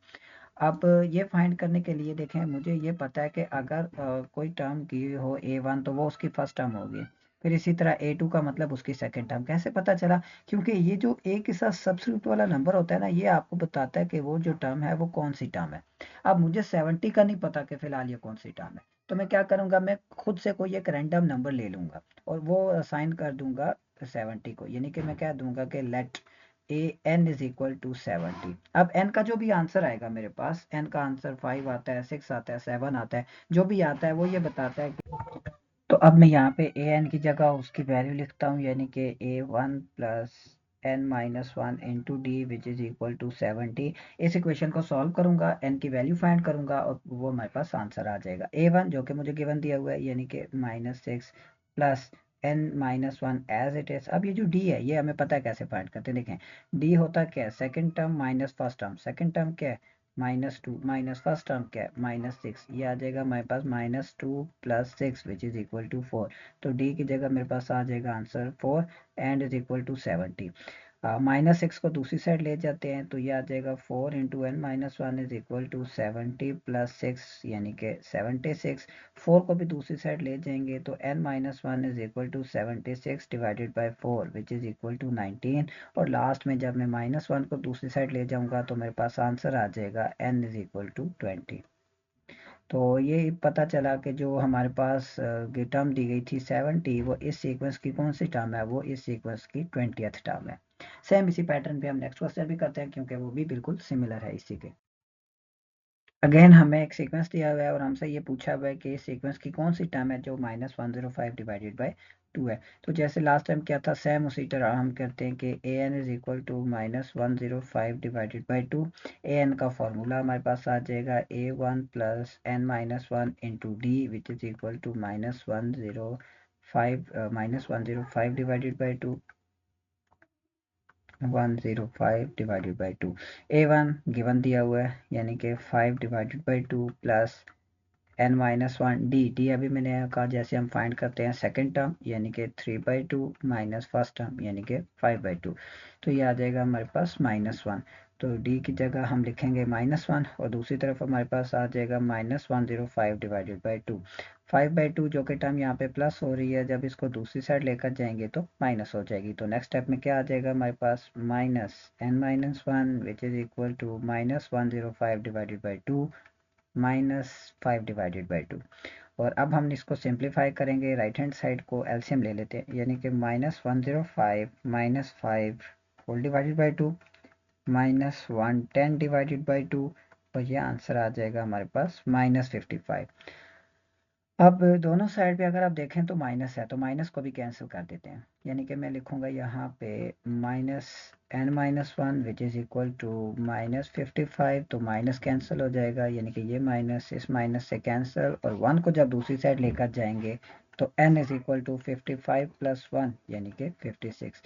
अब ये फाइंड करने के लिए देखें, मुझे ये पता है कि अगर कोई टर्म की हो a1 तो वो उसकी फर्स्ट टर्म होगी, फिर इसी तरह a2 का मतलब उसकी सेकंड टर्म। कैसे पता चला, क्योंकि ये जो a के साथ सब्स्टिट्यूट वाला नंबर होता है ना, ये आपको बताता है कि वो जो टर्म है वो कौन सी टर्म है। अब मुझे 70 का नहीं पता कि फिलहाल ये कौन सी टर्म है, तो मैं क्या करूंगा, मैं खुद से कोई एक रैंडम नंबर ले लूंगा और वो असाइन कर दूंगा 70 को, यानी कि मैं कह दूंगा कि let a n is equal to 70। अब एन का जो भी आंसर आएगा मेरे पास, एन का आंसर 5 आता है, 6 आता है, 7 आता है, जो भी आता है वो ये बताता है कि, तो अब मैं यहाँ पे ए एन की जगह उसकी वैल्यू लिखता हूँ, यानी कि a1 plus N minus 1 into d which is equal to 70। इस इक्वेशन को सॉल्व करूंगा, एन की वैल्यू फाइंड करूंगा, और वो हमारे पास आंसर आ जाएगा a1 जो कि मुझे गिवन दिया हुआ है, यानी कि -6 plus n-1 as it is. अब ये जो d है ये हमें पता है कैसे फाइंड करते हैं। देखें, d होता क्या है, second term minus first term, second term क्या है -2 माइनस फर्स्ट टर्म क्या है -6, ये आ जाएगा हमारे पास -2 + 6 विच इज इक्वल टू 4। तो डी की जगह मेरे पास आ जाएगा answer 4 and is equal to 70। -6 को दूसरी साइड ले जाते हैं तो ये आ जाएगा 4 into n minus one is equal to 70 + 6 यानी कि 76। 4 को भी दूसरी साइड ले जाएंगे तो n minus one is equal to 76 divided by 4 which is equal to 19। और लास्ट में जब मैं -1 को दूसरी साइड ले जाऊंगा तो मेरे पास आंसर आ जाएगा n इज इक्वल टू 20। तो ये पता चला कि जो हमारे पास टर्म दी गई थी 70 वो इस सीक्वेंस की कौन सी टर्म है, वो इस सीक्वेंस की 20th टर्म है। सेम इसी पैटर्न पे हम नेक्स्ट क्वेश्चन भी करते हैं क्योंकि वो भी बिल्कुल सिमिलर है इसी के। अगेन हमें एक सीक्वेंस दिया हुआ है और हमसे ये पूछा हुआ है कि इस सीक्वेंस की कौन सी टर्म है जो -105 डिवाइडेड बाय 2 है। तो जैसे लास्ट टाइम क्या था सेम उसी तरह हम करते हैं कि an is equal to -105 divided by 2। an का फॉर्मूला हमारे पास आ जाएगा a1 + n-1 into d which is equal to -105 divided by 2 105 divided by 2। a1 given दिया हुआ है यानी कि 5 divided by 2 plus n-1 D अभी मैंने कहा जैसे हम फाइंड करते हैं सेकंड टर्म यानी कि 3/2 माइनस फर्स्ट टर्म यानी कि 5/2। तो ये आ जाएगा हमारे पास -1। तो डी की जगह हम लिखेंगे -1 और दूसरी तरफ हमारे पास आ जाएगा -105 डिवाइडेड बाई 2। 5/2 जो कि टर्म यहाँ पे प्लस हो रही है जब इसको दूसरी साइड लेकर जाएंगे तो माइनस हो जाएगी। तो नेक्स्ट स्टेप में क्या आ जाएगा हमारे पास -n-1 which is equal to -105 divided by 2 -5 divided by 2। और अब हम इसको सिंप्लीफाई करेंगे, राइट हैंड साइड को एलसीएम ले लेते हैं यानी कि -105 -5 whole divided by 2 -110 divided by 2 और ये आंसर आ जाएगा हमारे पास -55। अब दोनों साइड पे अगर आप देखें तो माइनस है तो माइनस को भी कैंसिल कर देते हैं यानी कि मैं लिखूंगा यहाँ पे -n-1 which is equal to -55। तो माइनस कैंसिल हो जाएगा यानी कि ये माइनस इस माइनस से कैंसिल और 1 को जब दूसरी साइड लेकर जाएंगे तो n इज इक्वल टू 55 + 1 यानी कि 56।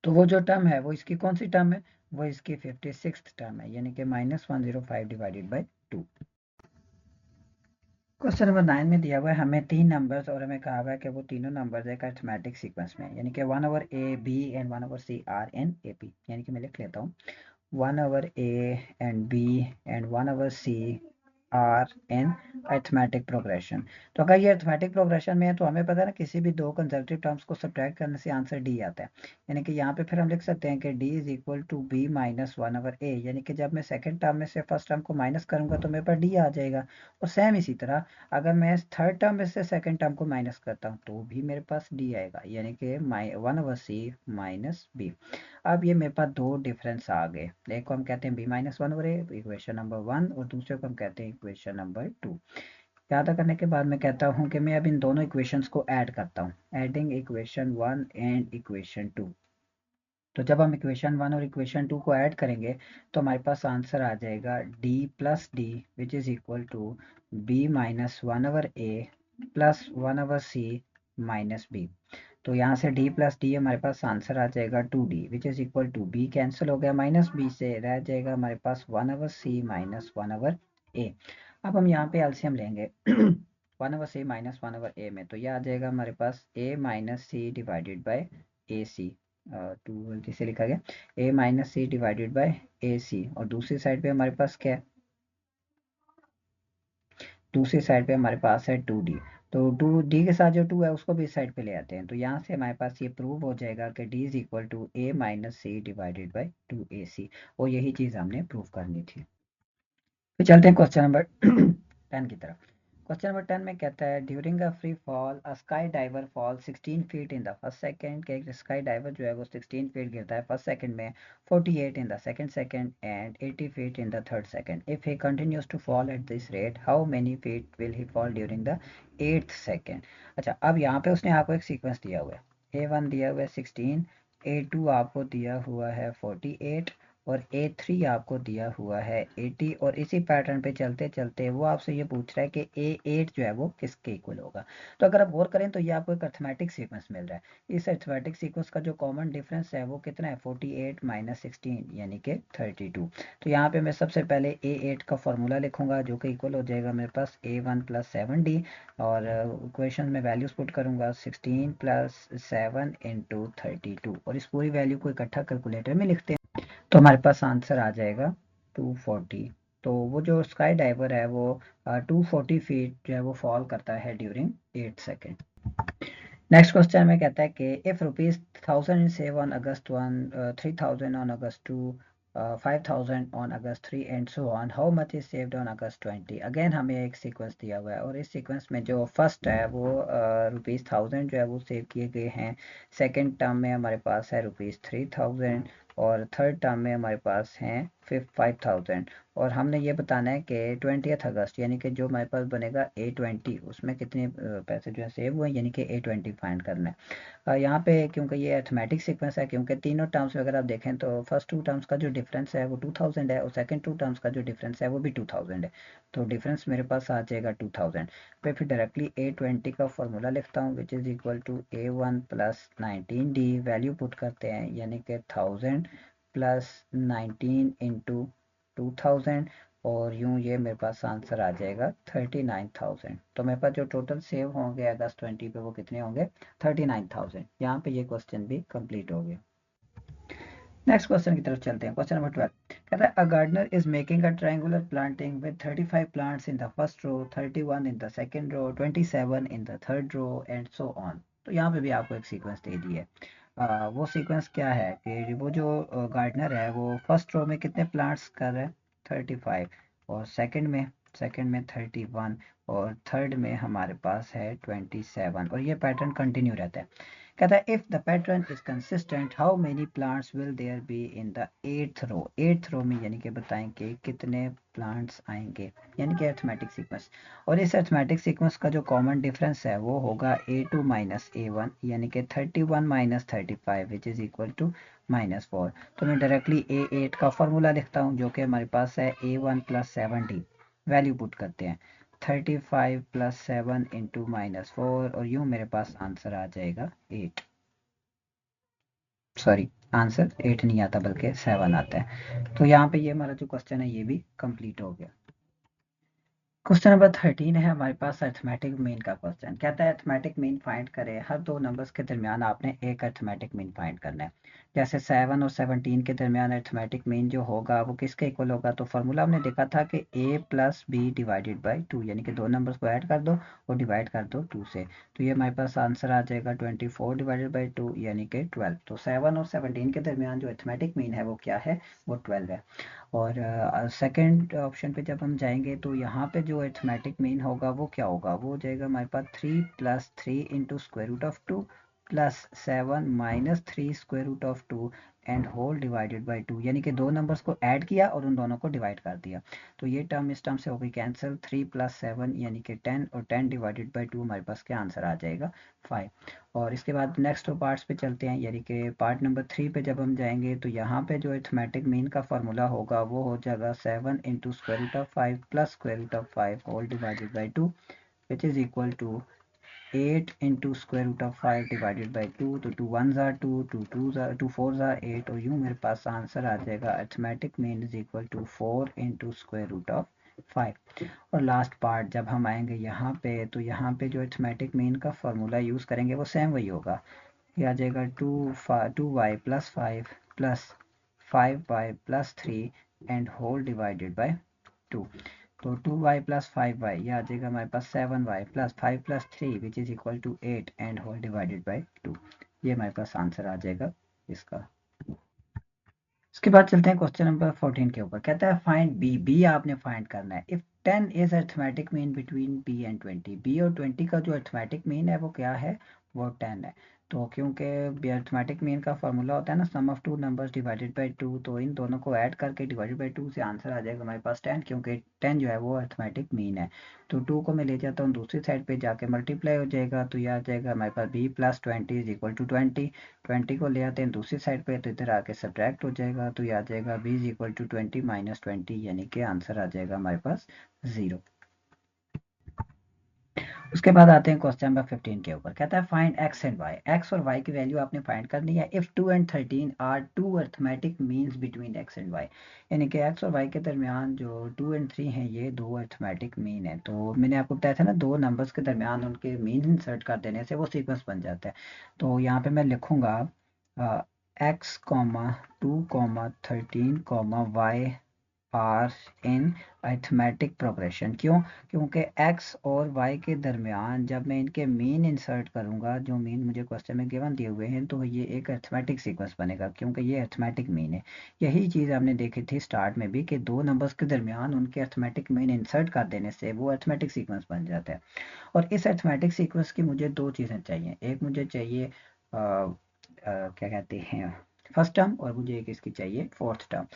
तो वो जो टर्म है वो इसकी कौन सी टर्म है, वो इसकी 56th टर्म है यानी कि -105 डिवाइडेड बाई 2। क्वेश्चन नंबर 9 में दिया हुआ है हमें 3 नंबर्स और हमें कहा हुआ है कि वो तीनों नंबर्स एक अरिथमेटिक सीक्वेंस में यानी कि 1/a b and 1/c are in ap यानी कि मैं लिख लेता हूँ 1/a and b and 1/c are in arithmetic progression. तो अगर ये अरिथमेटिक प्रोग्रेशन में है तो हमें पता है ना किसी भी दो कंजर्वेटिव टर्म्स को सब्ट्रैक्ट करने से आंसर डी आता है। यानी कि यहाँ पे फिर हम लिख सकते हैं कि d is equal to b minus 1/a यानी कि जब मैं सेकंड टर्म में से फर्स्ट टर्म को माइनस करूंगा तो मेरे पास d आ जाएगा। और सेम इसी तरह अगर मैं थर्ड टर्म में से सेकंड टर्म को माइनस करता हूँ तो भी मेरे पास d आएगा यानी कि 1/c माइनस b। अब ये मेरे पास दो डिफरेंस आ गए, एक को हम कहते हैं b-1/a इक्वेशन नंबर 1 और दूसरे को हम कहते हैं इक्वेशन नंबर 2। ज़्यादा करने के बाद मैं कहता हूँ कि मैं अब इन दोनों इक्वेशंस को ऐड करता हूँ, एडिंग इक्वेशन 1 एंड इक्वेशन 2। तो जब हम इक्वेशन 1 और इक्वेशन 2 को ऐड करेंगे तो हमारे पास आंसर आ जाएगा d + d which is equal to b-1/a plus 1/c minus b। तो यहाँ से d + d हमारे पास आंसर आ जाएगा 2d which is equal to b cancel हो गया माइनस b से रह जाएगा हमारे पास 1/c माइनस 1/a। अब हम यहाँ पे एलसीएम लेंगे 1/c माइनस 1/a में तो यह आ जाएगा हमारे पास a minus c divided by a c. Two गलती से लिखा गया a-c डिवाइडेड बाई ए सी और दूसरी साइड पे हमारे पास क्या है, दूसरी साइड पे हमारे पास है 2d। तो 2d के साथ जो 2 है उसको भी इस साइड पे ले आते हैं तो यहाँ से हमारे पास ये प्रूव हो जाएगा कि d is equal to a-c divided by 2ac और यही चीज़ हमने प्रूव करनी थी। तो चलते हैं क्वेश्चन नंबर 10 की तरफ। क्वेश्चन नंबर 10 में कहता है during a free fall a sky diver fall 16 feet in the first second के एक स्काई डाइवर जो है वो 16 फीट गिरता है फर्स्ट सेकंड में, 48 in the second second and 80 feet in the third second. If he continues to fall at this rate how many feet will he fall during the 8th second. अच्छा अब यहाँ पे उसने आपको एक सीक्वेंस दिया हुआ है, A1 दिया हुआ है 16, A2 आपको दिया हुआ है 48 और A3 आपको दिया हुआ है 80, और इसी पैटर्न पे चलते चलते वो आपसे ये पूछ रहा है कि A8 जो है वो किसके इक्वल होगा। तो अगर आप गौर करें तो ये आपको एक अर्थमेटिक सीक्वेंस मिल रहा है। इस अर्थमेटिक सीक्वेंस का जो कॉमन डिफरेंस है वो कितना है, 48 माइनस 16 यानी कि 32। तो यहाँ पे मैं सबसे पहले A8 का फॉर्मूला लिखूंगा जो कि इक्वल हो जाएगा मेरे पास A1 प्लस 7D, और इक्वेशन में वैल्यूज पुट करूंगा 16 प्लस 7 इंटू 32, और इस पूरी वैल्यू को इकट्ठा कैलकुलेटर में लिखते हैं तो हमारे पास आंसर आ जाएगा 240। तो वो जो स्काई डाइवर है वो 240 फीट जो है वो फॉल करता है ड्यूरिंग 8 सेकेंड। नेक्स्ट क्वेश्चन में कहता है कि if rupees 1000 save on August 1, 3000 on August 2, 5000 on August 3 and so on, how much is saved on August 20। Again हमें एक सीक्वेंस दिया हुआ है, और इस सीक्वेंस में जो फर्स्ट है वो रुपीज़ 1000 जो है वो सेव किए गए हैं। सेकेंड टर्म में हमारे पास है रुपीज़ 3000, और थर्ड टर्म में हमारे पास हैं 5000। और हमने ये बताना है कि 20 अगस्त यानी कि जो हमारे पास बनेगा A20 उसमें कितने पैसे जो है सेव हुए, यानी कि A20 फाइंड करना है। यहाँ पे क्योंकि ये अर्थमेटिक सीक्वेंस है, क्योंकि तीनों टर्म्स में अगर आप देखें तो फर्स्ट टू टर्म्स का जो डिफरेंस है वो 2000 है, और सेकंड टू टर्म्स का जो डिफरेंस है वो भी 2000 है। तो डिफरेंस मेरे पास आ जाएगा 2000 पे। फिर डायरेक्टली A20 का फॉर्मूला लिखता हूँ which is equal to A1 plus 19D, value put करते हैं यानी कि 1000 प्लस 19 इंटू 2000, और यूं ये मेरे पास आंसर आ जाएगा 39,000। तो मेरे पास जो टोटल सेव होंगे अगस्त 20 पे वो कितने होंगे, 39,000। यहाँ पे ये क्वेश्चन भी कंप्लीट हो गया। नेक्स्ट क्वेश्चन की तरफ चलते हैं। क्वेश्चन नंबर 12 कहता है a gardener is making a triangular planting with 35 plants in the first row, 31 in the second row, 27 in the third row and so on. तो यहाँ पे भी आपको एक सीक्वेंस दे दी है। वो सीक्वेंस क्या है कि वो जो गार्डनर है वो फर्स्ट रो में कितने प्लांट्स कर रहा है, 35, और सेकंड में 31, और थर्ड में हमारे पास है 27, और ये पैटर्न कंटिन्यू रहता है। कहता है if the pattern is consistent how many plants will there be in the eighth row में, यानी कि बताएं कि कितने प्लांट्स आएंगे, यानी कि अर्थमेटिक सीक्वेंस। और इस अर्थमेटिक सीक्वेंस का जो कॉमन डिफरेंस है वो होगा A2 माइनस A1, यानी कि 31 minus 35 which is equal to -4। तो मैं डायरेक्टली A8 का फॉर्मूला लिखता हूँ जो कि हमारे पास है A1 plus 7D, value put करते हैं 35 प्लस 7 इंटू -4, और यूं मेरे पास आंसर आ जाएगा 8। सॉरी, आंसर 8 नहीं आता बल्कि 7 आता है। तो यहाँ पे ये हमारा जो क्वेश्चन है ये भी कंप्लीट हो गया। क्वेश्चन नंबर 13 है हमारे पास अर्थमेटिक मीन का क्वेश्चन। कहता है अर्थमेटिक मीन फाइंड करें, हर दो नंबर्स के दरमियान आपने एक अर्थमेटिक मीन फाइंड करना है। जैसे 7 और 17 के दरमियान अर्थमेटिक मीन जो होगा वो किसके इक्वल होगा, तो फॉर्मूला हमने देखा था कि A plus B divided by 2, यानी कि दो नंबर्स को ऐड कर दो और डिवाइड कर दो 2 से। तो ये हमारे पास आंसर आ जाएगा 24 डिवाइडेड बाई 2 यानी कि 12। तो 7 और 17 के दरमियान जो अर्थमेटिक मीन है वो क्या है, वो 12 है। और सेकंड ऑप्शन पे जब हम जाएंगे तो यहाँ पे जो अरिथमेटिक मीन होगा वो क्या होगा, वो हो जाएगा हमारे पास 3 plus 3 into square root of 2 plus 7 minus 3 square root of 2 and whole divided by 2, यानी कि दो नंबर्स को ऐड किया और उन दोनों को डिवाइड कर दिया। तो ये टर्म इस टर्म से हो गई कैंसिल, 3 प्लस 7 यानी कि 10, और 10 डिवाइडेड बाई 2 हमारे पास क्या आंसर आ जाएगा 5। और इसके बाद नेक्स्ट पार्ट्स पे चलते हैं, यानी कि पार्ट नंबर 3 पे जब हम जाएंगे तो यहाँ पे जो अरिथमेटिक मीन का फॉर्मूला होगा वो हो जाएगा 7 into square root of 5 plus square root of 5 whole divided by 2 which is equal to 8 into square root of 5 divided by 2। तो 2 1 ज़ा 2, 2 2 ज़ा 2 4 ज़ा 8, और यूँ मेरे पास आंसर आ जाएगा arithmetic mean is equal to 4 into square root of 5। और लास्ट पार्ट जब हम आएंगे यहाँ पे तो यहाँ पे जो अरिथमेटिक मीन का फॉर्मूला यूज़ करेंगे वो सेम वही होगा। ये आ जाएगा 2y plus 5 plus 5y plus 3 and whole divided by 2। तो 2y प्लस 5y ये आ जाएगा हमारे पास 7y plus 5 plus 3 which is equal to 8 and whole divided by 2। ये हमारे पास आंसर आ जाएगा इसका। इसके बाद चलते हैं क्वेश्चन नंबर 14 के ऊपर। कहता है फाइंड बी आपने फाइंड करना है। If 10 is arithmetic mean between b and 20, b और 20 का जो अरिथमेटिक मीन है वो क्या है, वो 10 है। तो क्योंकि अर्थमेटिक मीन का फार्मूला होता है ना sum of two numbers divided by 2, तो इन दोनों को ऐड करके डिवाइडेड बाय 2 से आंसर आ जाएगा हमारे पास 10, क्योंकि 10 जो है वो अर्थमेटिक मीन है। तो 2 को मैं ले जाता हूँ दूसरी साइड पे, जाके मल्टीप्लाई हो जाएगा, तो ये आ जाएगा हमारे पास b plus 20 is equal to 20। 20 को ले आते हैं दूसरी साइड पे, तो इधर आके सब्ट्रैक्ट हो जाएगा, तो ये आ जाएगा b is equal to 20 minus 20, यानी कि आंसर आ जाएगा हमारे पास 0। उसके बाद आते हैं क्वेश्चन नंबर 15 के ऊपर। कहता है find x and y. X और वाई की वैल्यू आपने फाइंड करनी है if 2 and 13 are two arithmetic means between x and y. यानी कि एक्स और वाई के दरमियान जो 2 एंड 3 हैं ये दो अर्थमेटिक मीन है। तो मैंने आपको बताया था ना, दो नंबर्स के दरमियान उनके मीन इंसर्ट कर देने से वो सीक्वेंस बन जाता है। तो यहाँ पे मैं लिखूंगा x comma 2 comma 13 comma y are in arithmetic progression. क्यों? क्योंकि x और y के दरमियान जब मैं इनके मीन इंसर्ट करूंगा, जो मीन मुझे क्वेश्चन में गिवन दिए हुए हैं, तो ये एक अरिथमेटिक सीक्वेंस बनेगा, क्योंकि ये अरिथमेटिक मीन है। यही चीज़ हमने देखी थी स्टार्ट में भी, कि दो नंबर्स के दरमियान उनके अरिथमेटिक मीन इंसर्ट कर देने से वो अरिथमेटिक सीक्वेंस बन जाता है। और इस अरिथमेटिक सीक्वेंस की मुझे दो चीज़ें चाहिए। एक मुझे चाहिए क्या कहते हैं फर्स्ट टर्म, और मुझे एक इसकी चाहिए फोर्थ टर्म।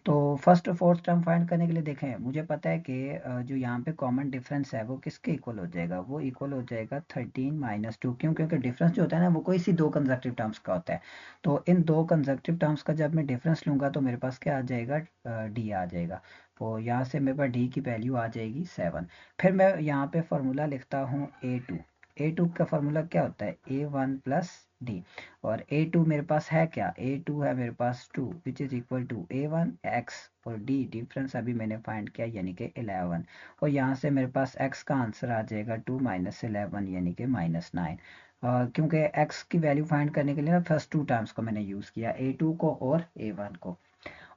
तो फर्स्ट और फोर्थ टर्म फाइंड करने के लिए देखें, मुझे पता है कि जो यहाँ पे कॉमन डिफरेंस है वो किसके इक्वल हो जाएगा, वो इक्वल हो जाएगा 13 माइनस 2। क्यों? क्योंकि डिफरेंस जो होता है ना वो कोई सी दो कंजक्टिव टर्म्स का होता है। तो इन दो कंजक्टिव टर्म्स का जब मैं डिफरेंस लूंगा तो मेरे पास क्या आ जाएगा, डी आ जाएगा। तो यहाँ से मेरे पास डी की वैल्यू आ जाएगी 7। फिर मैं यहाँ पे फॉर्मूला लिखता हूँ A2। A2 का फार्मूला क्या होता है, A1 प्लस डी। और A2 मेरे पास है क्या, A2 है मेरे पास 2 which is equal to A1 x, और D डिफरेंस अभी मैंने फाइंड किया यानी कि 11। और यहाँ से मेरे पास x का आंसर आ जाएगा 2 माइनस 11 यानी कि -9। क्योंकि x की वैल्यू फाइंड करने के लिए ना फर्स्ट टू टर्म्स को मैंने यूज़ किया, A2 को और A1 को।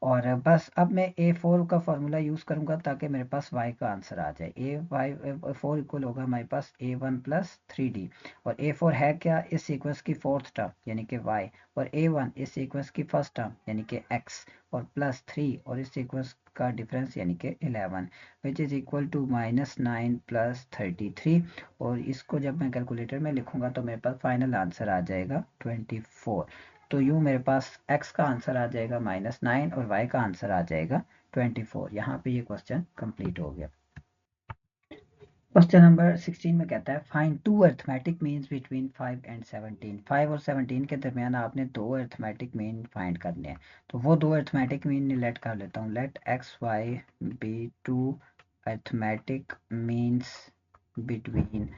और बस अब मैं A4 का फॉर्मूला यूज़ करूंगा ताकि मेरे पास y का आंसर आ जाए। A4 इक्वल होगा हमारे पास A1 प्लस 3D। और A4 है क्या, इस सीक्वेंस की फोर्थ टर्म यानी कि y, और A1 इस सीक्वेंस की फर्स्ट टर्म यानी कि x, और प्लस 3 और इस सीक्वेंस का डिफरेंस यानी कि 11, which is equal to -9 plus 33। और इसको जब मैं कैलकुलेटर में लिखूंगा तो मेरे पास फाइनल आंसर आ जाएगा 24। तो यूँ मेरे पास x का आंसर आ जाएगा -9 और y का आंसर आ जाएगा 24। यहाँ पे ये क्वेश्चन कंप्लीट हो गया। क्वेश्चन नंबर 16 में कहता है find two arithmetic means between 5 and 17। 5 और 17 के दरमियान आपने दो अरिथमेटिक मीन फाइंड करने हैं। तो वो दो अरिथमेटिक मीन लेट कर लेता हूँ, let x y be two arithmetic means between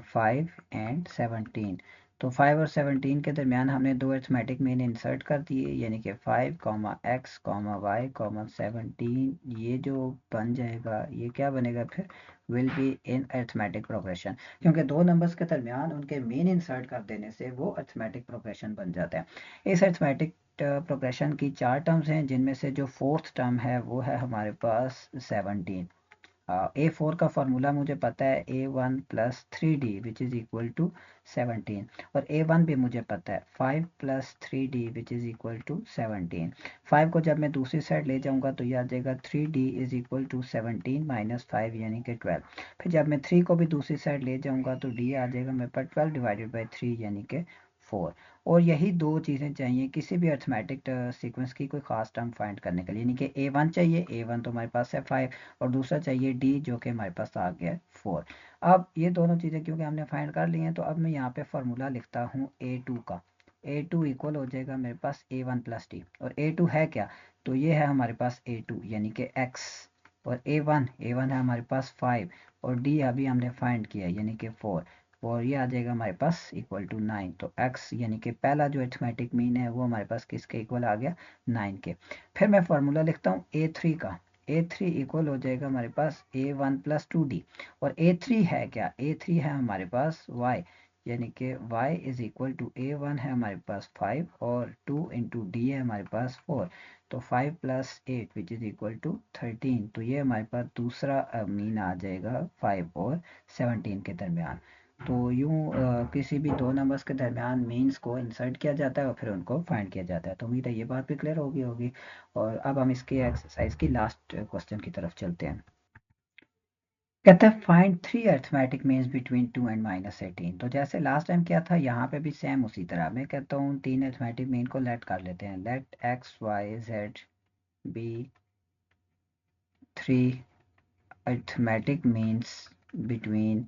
5 and 17। तो 5 और 17 के दरमियान हमने दो अरिथमेटिक मीन इंसर्ट कर दिए, यानी कि 5 comma x comma y comma 17। ये जो बन जाएगा ये क्या बनेगा फिर, will be in arithmetic progression. क्योंकि दो नंबर्स के दरमियान उनके मीन इंसर्ट कर देने से वो अरिथमेटिक प्रोग्रेशन बन जाता है। इस अरिथमेटिक प्रोग्रेशन की चार टर्म्स हैं, जिनमें से जो फोर्थ टर्म है वो है हमारे पास 17। A4 का फॉर्मूला मुझे पता है A1 plus 3D which is equal to 17। और A1 भी मुझे पता है 5 plus 3D which is equal to 17। 5 को जब मैं दूसरी साइड ले जाऊंगा तो यह आ जाएगा 3D is equal to 17 minus 5 यानी कि 12। फिर जब मैं 3 को भी दूसरी साइड ले जाऊंगा तो D आ जाएगा मेरे पास 12 डिवाइडेड बाई 3 यानी कि 4। और यही दो चीज़ें चाहिए किसी भी अर्थमेटिक सीक्वेंस की कोई खास टर्म फाइंड करने के लिए, यानी कि A1 चाहिए, A1 तो हमारे पास है 5, और दूसरा चाहिए डी जो कि हमारे पास आ गया 4। अब ये दोनों चीज़ें क्योंकि हमने फाइंड कर ली हैं, तो अब मैं यहाँ पे फार्मूला लिखता हूँ A2 का। A2 इक्वल हो जाएगा मेरे पास A1 प्लस डी। और A2 है क्या, तो ये है हमारे पास A2 यानी कि x। और A1 है हमारे पास 5, और D अभी हमने फाइंड किया यानी कि 4। और ये आ जाएगा हमारे पास इक्वल टू 9। तो x यानी कि पहला जो अरिथमेटिक मीन है वो हमारे पास किसके इक्वल आ गया, 9 के। फिर मैं फार्मूला लिखता हूँ A3 का। A3 इक्वल हो जाएगा हमारे पास A1 प्लस 2D। और A3 है क्या, A3 है हमारे पास y, यानी कि y is equal to A1 है हमारे पास 5, और 2 इंटू डी है हमारे पास 4। तो 5 plus 8 which is equal to 13। तो ये हमारे पास दूसरा मीन आ जाएगा 5 और 17 के दरमियान। तो यूँ किसी भी दो नंबर्स के दरमियान मीन्स को इंसर्ट किया जाता है और फिर उनको फाइंड किया जाता है। तो उम्मीद है ये बात भी क्लियर होगी। और अब हम इसके एक्सरसाइज की लास्ट क्वेश्चन की तरफ चलते हैं। कहता है find 3 arithmetic means between 2 and -18। तो जैसे लास्ट टाइम क्या था, यहाँ पे भी सेम उसी तरह मैं कहता हूँ 3 अर्थमेटिक मीन को लेट कर लेते हैं। Let x Y Z be 3 arithmetic means between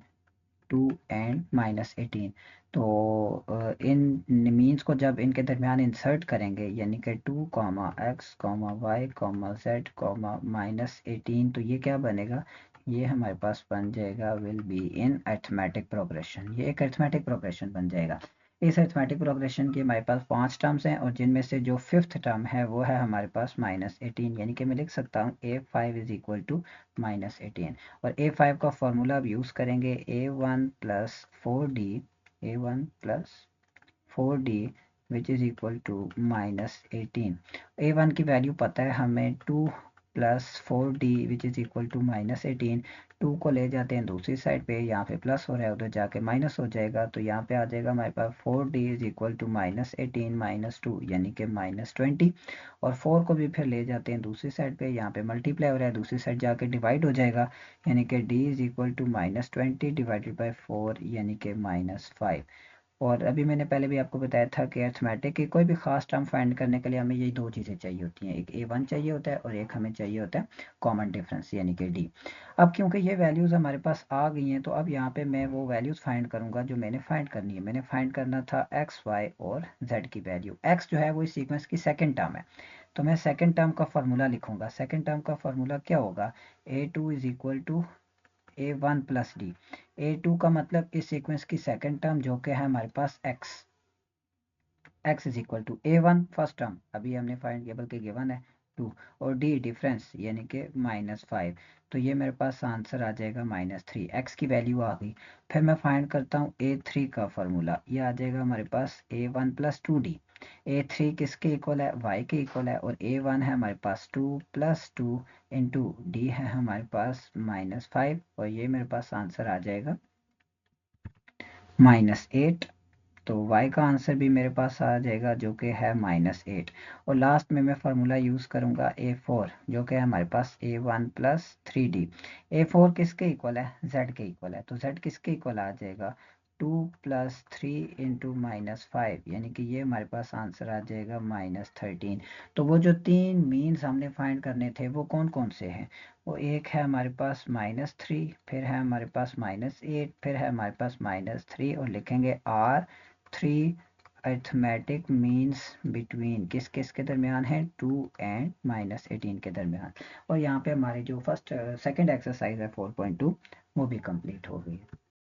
2 and -18। तो इन मीन्स को जब इनके दरमियान इंसर्ट करेंगे, यानी कि 2 एक्स वाई जेड -18, तो ये क्या बनेगा, ये हमारे पास बन जाएगा will be in arithmetic progression. ये एक अर्थमेटिक प्रोग्रेशन बन जाएगा। इस अर्थमेटिक प्रोग्रेशन की हमारे पास 5 टर्म्स हैं और जिनमें से जो 5th टर्म है वो है हमारे पास -18, यानी कि मैं लिख सकता हूँ A5 इज इक्वल टू -18। और A5 का फॉर्मूला अब यूज़ करेंगे, A1 plus 4D which is equal to -18। A1 की वैल्यू पता है हमें 2 plus 4D which is equal to -18। 2 को ले जाते हैं दूसरी साइड पे, यहाँ पे प्लस हो रहा है उधर जाके माइनस हो जाएगा, तो यहाँ पे आ जाएगा हमारे पास 4D इज इक्वल टू -18 -2 यानी कि -20। और 4 को भी फिर ले जाते हैं दूसरी साइड पे, यहाँ पे मल्टीप्लाई हो रहा है दूसरी साइड जाके डिवाइड हो जाएगा, यानी कि D is equal to -20 divided by 4 यानी कि -5। और अभी मैंने पहले भी आपको बताया था कि अर्थमेटिक की कोई भी खास टर्म फाइंड करने के लिए हमें यही दो चीज़ें चाहिए होती हैं, एक A1 चाहिए होता है और एक हमें चाहिए होता है कॉमन डिफरेंस यानी कि D। अब क्योंकि ये वैल्यूज़ हमारे पास आ गई हैं, तो अब यहाँ पे मैं वो वैल्यूज़ फाइंड करूँगा जो मैंने फाइंड करनी है। मैंने फाइंड करना था एक्स वाई और जेड की वैल्यू। एक्स जो है वो इस सीक्वेंस की सेकेंड टर्म है, तो मैं सेकेंड टर्म का फार्मूला लिखूंगा। सेकेंड टर्म का फार्मूला क्या होगा, A2 is equal to A1 plus d. A2 का मतलब इस सीक्वेंस की सेकंड टर्म जो कि है हमारे पास x is equal to A1 first term अभी हमने फाइंड किया बल्कि गिवन है 2, और d डिफरेंस यानी कि -5। तो ये मेरे पास आंसर आ जाएगा -3। x की वैल्यू आ गई। फिर मैं फाइंड करता हूँ A3 का फार्मूला, ये आ जाएगा हमारे पास A1 प्लस 2D। A3 किसके इक्वल है, y के इक्वल है, और A1 है हमारे पास 2 प्लस 2 इंटू डी है हमारे पास -5, और ये मेरे पास आंसर आ जाएगा -8। तो y का आंसर भी मेरे पास आ जाएगा जो कि है -8। और लास्ट में मैं फार्मूला यूज़ करूँगा A4 जो कि है हमारे पास A1 प्लस 3D। A4 किसके इक्वल है, z के इक्वल है, तो z किसके इक्वल आ जाएगा 2 प्लस 3 इंटू -5, यानी कि ये हमारे पास आंसर आ जाएगा -13। तो वो जो तीन मीन्स हमने फाइंड करने थे वो कौन कौन से हैं, वो एक है हमारे पास -3, फिर है हमारे पास -8, फिर है हमारे पास -3, और लिखेंगे R3 अर्थमेटिक मीन्स बिटवीन किस किस के दरमियान है, 2 एंड -18 के दरमियान। और यहाँ पे हमारी जो फर्स्ट सेकंड एक्सरसाइज है 4.2 वो भी कंप्लीट हो गई है।